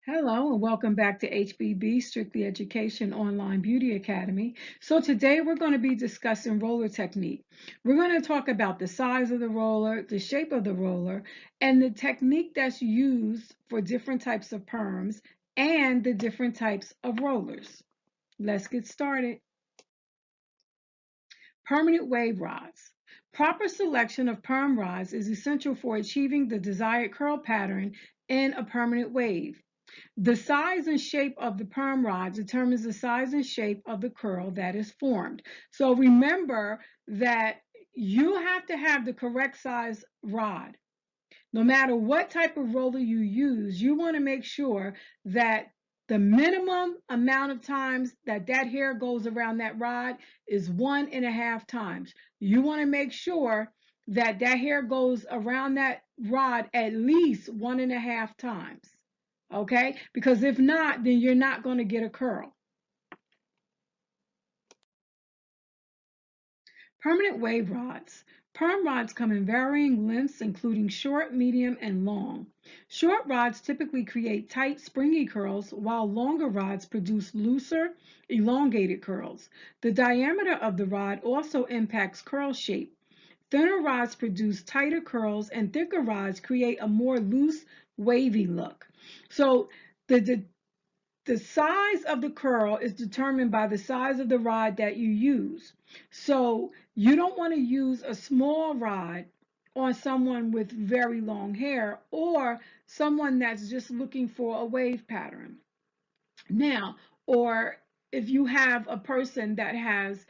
Hello and welcome back to HBB Strictly Education Online Beauty Academy. So today we're going to be discussing roller technique. We're going to talk about the size of the roller, the shape of the roller, and the technique that's used for different types of perms and the different types of rollers. Let's get started. Permanent wave rods. Proper selection of perm rods is essential for achieving the desired curl pattern in a permanent wave. The size and shape of the perm rod determines the size and shape of the curl that is formed. So remember that you have to have the correct size rod. No matter what type of roller you use, you want to make sure that the minimum amount of times that hair goes around that rod is 1.5 times. You want to make sure that hair goes around that rod at least 1.5 times. Okay? Because if not, then you're not going to get a curl. Permanent wave rods. Perm rods come in varying lengths, including short, medium, and long. Short rods typically create tight, springy curls, while longer rods produce looser, elongated curls. The diameter of the rod also impacts curl shape. Thinner rods produce tighter curls, and thicker rods create a more loose, wavy look. So the size of the curl is determined by the size of the rod that you use. So you don't want to use a small rod on someone with very long hair or someone that's just looking for a wave pattern. Now, or if you have a person that has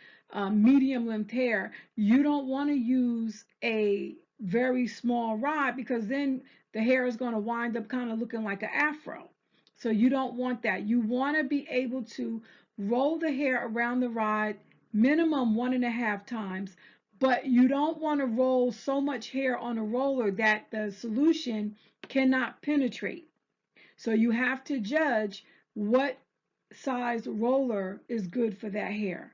medium length hair, you don't want to use a very small rod because then the hair is going to wind up kind of looking like an afro. So you don't want that. You want to be able to roll the hair around the rod minimum 1.5 times, but you don't want to roll so much hair on a roller that the solution cannot penetrate. So you have to judge what size roller is good for that hair.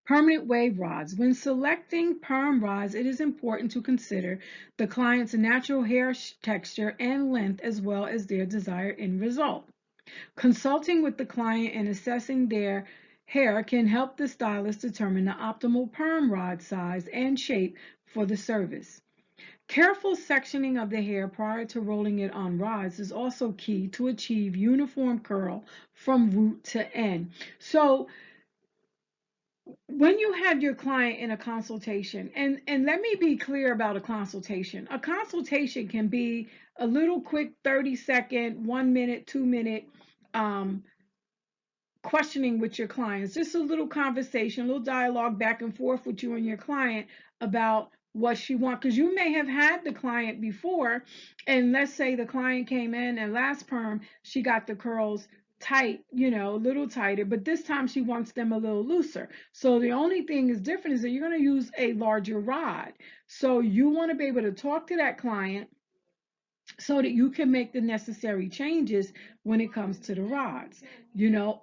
Permanent wave rods. When selecting perm rods, it is important to consider the client's natural hair texture and length as well as their desired end result. Consulting with the client and assessing their hair can help the stylist determine the optimal perm rod size and shape for the service. Careful sectioning of the hair prior to rolling it on rods is also key to achieve uniform curl from root to end. So when you have your client in a consultation, and let me be clear about a consultation can be a little quick 30-second, 1 minute, 2 minute questioning with your clients, just a little conversation, a little dialogue back and forth with you and your client about what she wants. Because you may have had the client before, and let's say the client came in and last perm, she got the curls tight, a little tighter, but this time she wants them a little looser. So the only thing is different is that you're going to use a larger rod. So you want to be able to talk to that client so that you can make the necessary changes when it comes to the rods.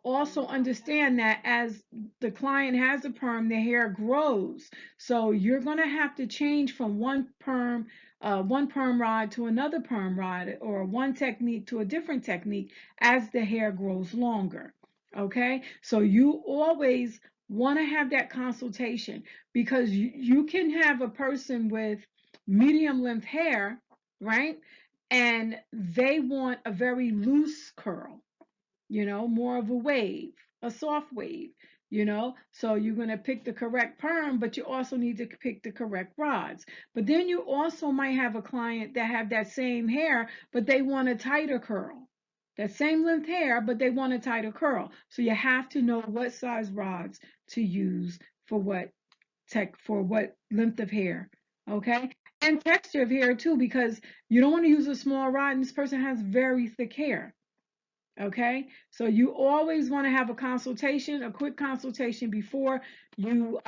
Also understand that as the client has a perm, the hair grows. So you're going to have to change from one perm rod to another perm rod, or one technique to a different technique as the hair grows longer. Okay, so you always want to have that consultation, because you can have a person with medium length hair, right? And they want a very loose curl, more of a wave, a soft wave, So you're going to pick the correct perm, but you also need to pick the correct rods. But then you also might have a client that have that same hair, but they want a tighter curl. That same length hair, but they want a tighter curl. So you have to know what size rods to use for what length of hair. Okay, and texture of hair too, because you don't want to use a small rod and this person has very thick hair. Okay, so you always want to have a quick consultation before you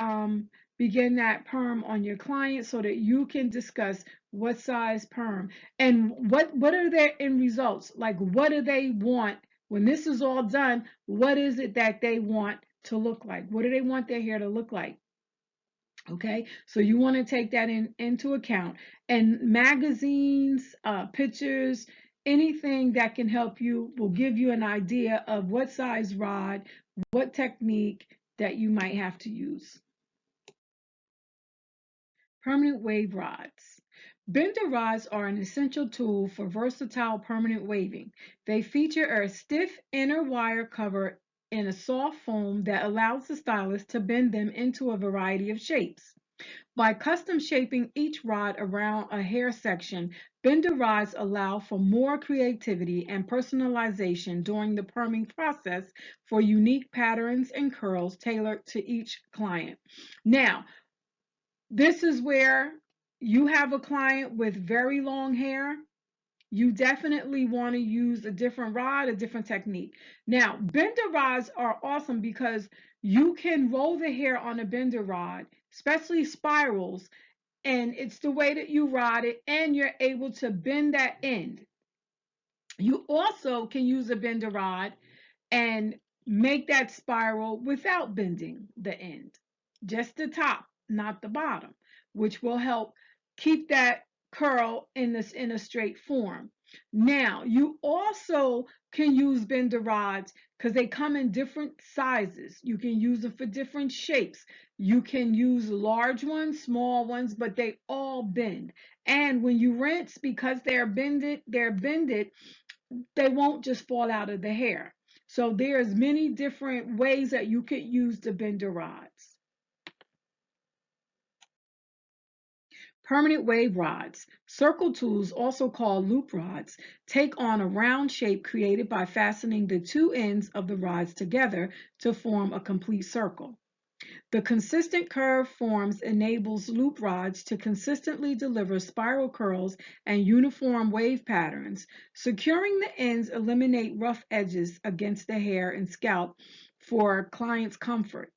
begin that perm on your client, so that you can discuss what size perm and what are their end results. Like, what do they want when this is all done? What is it that they want to look like? What do they want their hair to look like? Okay, so you want to take that into account. And magazines, pictures, anything that can help you will give you an idea of what size rod, what technique that you might have to use. Permanent wave rods. Bender rods are an essential tool for versatile permanent waving. They feature a stiff inner wire cover in a soft foam that allows the stylist to bend them into a variety of shapes. By custom shaping each rod around a hair section, bender rods allow for more creativity and personalization during the perming process for unique patterns and curls tailored to each client. Now, this is where you have a client with very long hair. You definitely want to use a different rod, a different technique. Now, bender rods are awesome because you can roll the hair on a bender rod, especially spirals, and it's the way that you rod it, and you're able to bend that end. You also can use a bender rod and make that spiral without bending the end, just the top, not the bottom, which will help keep that curl in a straight form. Now, you also can use bender rods because they come in different sizes. You can use them for different shapes. You can use large ones, small ones, but they all bend. And when you rinse, because they're bended, they won't just fall out of the hair. So there's many different ways that you could use the bender rods. Permanent wave rods. Circle tools, also called loop rods, take on a round shape created by fastening the two ends of the rods together to form a complete circle. The consistent curve forms enables loop rods to consistently deliver spiral curls and uniform wave patterns. Securing the ends eliminate rough edges against the hair and scalp for clients' comfort.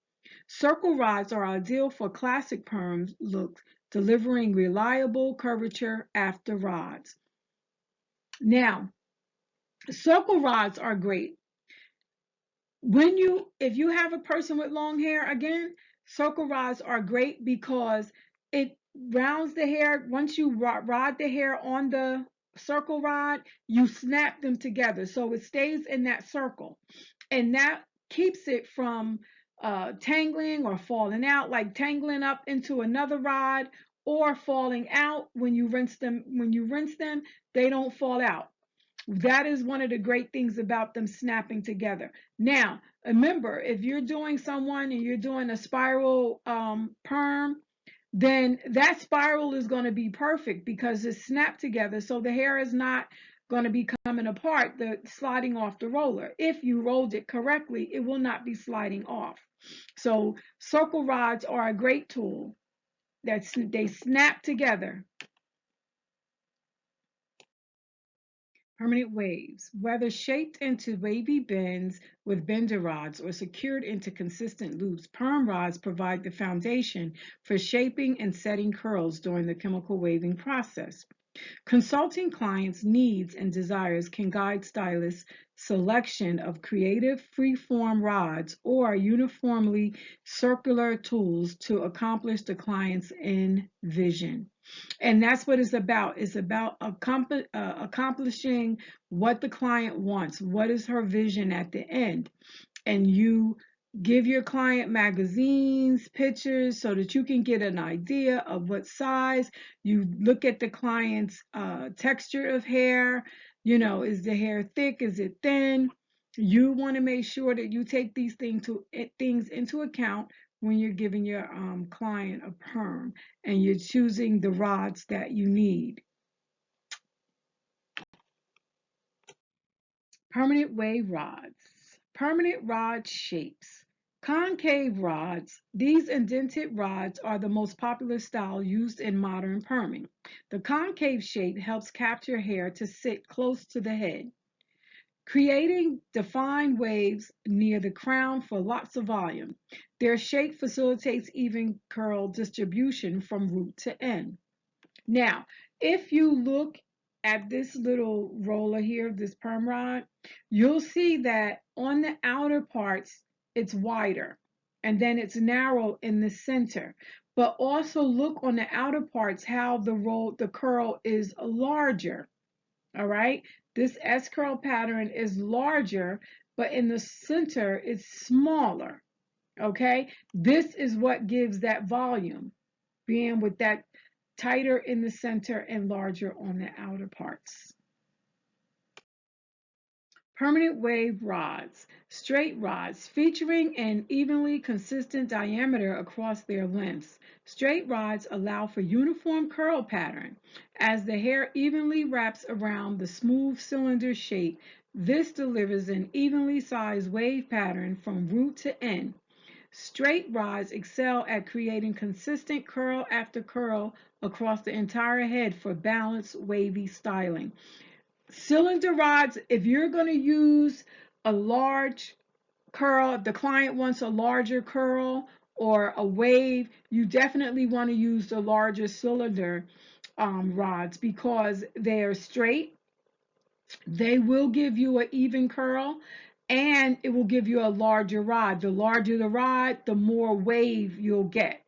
Circle rods are ideal for classic perm looks, delivering reliable curvature after rods. Now, circle rods are great if you have a person with long hair, again, circle rods are great because it rounds the hair. Once you rod the hair on the circle rod, you snap them together so it stays in that circle, and that keeps it from tangling or falling out, like tangling up into another rod or falling out. When you rinse them, they don't fall out. That is one of the great things about them snapping together. Now, remember, if you're doing someone and you're doing a spiral perm, then that spiral is going to be perfect because it's snapped together. So the hair is not going to be coming apart, the sliding off the roller. If you rolled it correctly, it will not be sliding off. So circle rods are a great tool that they snap together. Permanent waves, whether shaped into wavy bends with bender rods or secured into consistent loops, perm rods provide the foundation for shaping and setting curls during the chemical waving process. Consulting clients' needs and desires can guide stylists' selection of creative freeform rods or uniformly circular tools to accomplish the client's end vision. And that's what it's about. It's about accomplishing what the client wants. What is her vision at the end? And you give your client magazines, pictures, so that you can get an idea of what size. You look at the client's texture of hair. Is the hair thick? Is it thin? You want to make sure that you take these things into account when you're giving your client a perm and you're choosing the rods that you need. Permanent wave rods. Permanent rod shapes. Concave rods. These indented rods are the most popular style used in modern perming. The concave shape helps capture hair to sit close to the head, creating defined waves near the crown for lots of volume. Their shape facilitates even curl distribution from root to end. Now, if you look at this little roller here, this perm rod, you'll see that on the outer parts, it's wider and then it's narrow in the center. but also look on the outer parts how the curl is larger. All right, this S curl pattern is larger, but in the center it's smaller. Okay, this is what gives that volume, being with that tighter in the center and larger on the outer parts. Permanent wave rods, straight rods featuring an evenly consistent diameter across their lengths. Straight rods allow for uniform curl pattern. As the hair evenly wraps around the smooth cylinder shape, this delivers an evenly sized wave pattern from root to end. Straight rods excel at creating consistent curl after curl across the entire head for balanced, wavy styling. Cylinder rods, if you're going to use a large curl, if the client wants a larger curl or a wave, you definitely want to use the larger cylinder rods because they're straight. They will give you an even curl and it will give you a larger rod. The larger the rod, the more wave you'll get.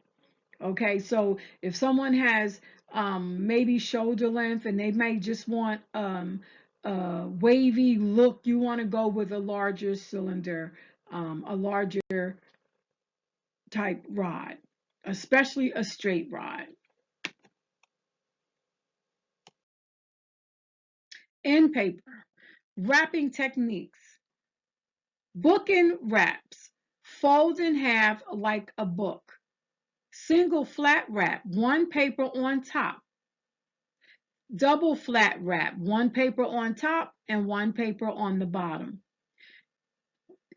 Okay, so if someone has maybe shoulder length and they may just want a wavy look, you want to go with a larger cylinder, a larger type rod, especially a straight rod. End paper, wrapping techniques, booking wraps, fold in half like a book, single flat wrap, one paper on top, double flat wrap, one paper on top and one paper on the bottom.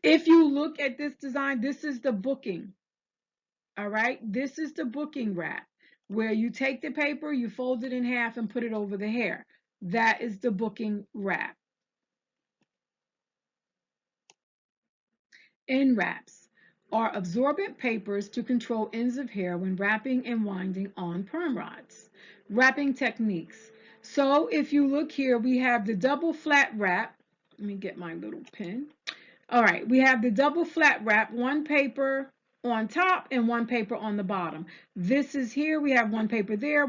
If you look at this design, this is the booking. All right, this is the booking wrap where you take the paper, you fold it in half and put it over the hair. That is the booking wrap. End wraps are absorbent papers to control ends of hair when wrapping and winding on perm rods. Wrapping techniques. So if you look here, we have the double flat wrap. Let me get my little pen. All right, we have the double flat wrap, one paper on top and one paper on the bottom. This is here, we have one paper there,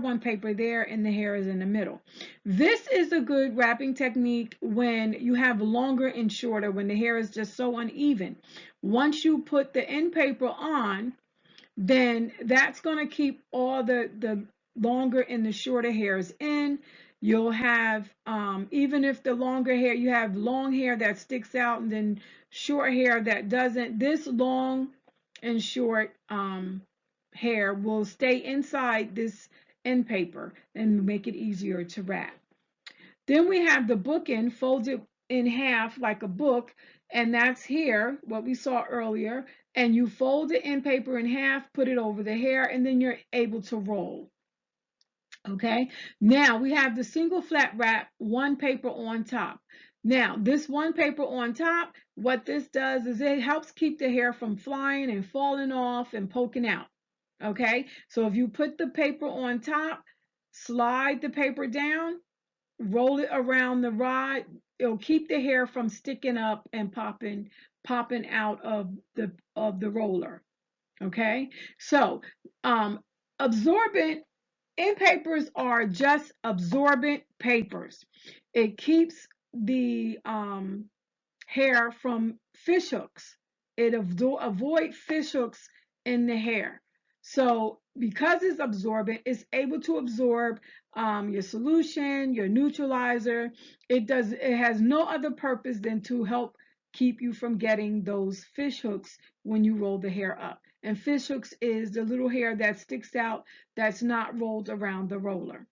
and the hair is in the middle. This is a good wrapping technique when you have longer and shorter, when the hair is just so uneven. Once you put the end paper on, then that's going to keep all the longer and the shorter hairs in. You'll have, even if the longer hair, you have long hair that sticks out and then short hair that doesn't, this long and short hair will stay inside this end paper and make it easier to wrap. Then we have the bookend folded in half like a book, and that's here, what we saw earlier. And you fold the end paper in half, put it over the hair, and then you're able to roll. Okay, now we have the single flat wrap, one paper on top. Now, this one paper on top, what this does is it helps keep the hair from flying and falling off and poking out. Okay, so if you put the paper on top, slide the paper down, roll it around the rod, it'll keep the hair from sticking up and popping out of the roller. Okay, so absorbent end papers are just absorbent papers. It keeps the hair from fish hooks. It avoid fish hooks in the hair. So because it's absorbent, it's able to absorb your solution, your neutralizer. It has no other purpose than to help keep you from getting those fish hooks when you roll the hair up. And fish hooks is the little hair that sticks out that's not rolled around the roller.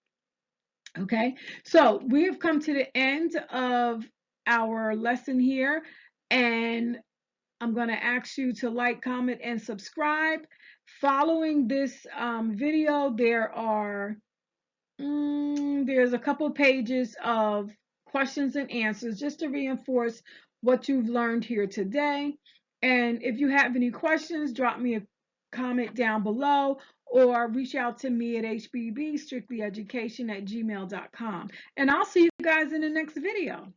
Okay, so we have come to the end of our lesson here, and I'm going to ask you to like, comment, and subscribe. Following this video, there's a couple pages of questions and answers just to reinforce what you've learned here today. And if you have any questions, drop me a comment down below or reach out to me at hbbstrictlyeducation@gmail.com. And I'll see you guys in the next video.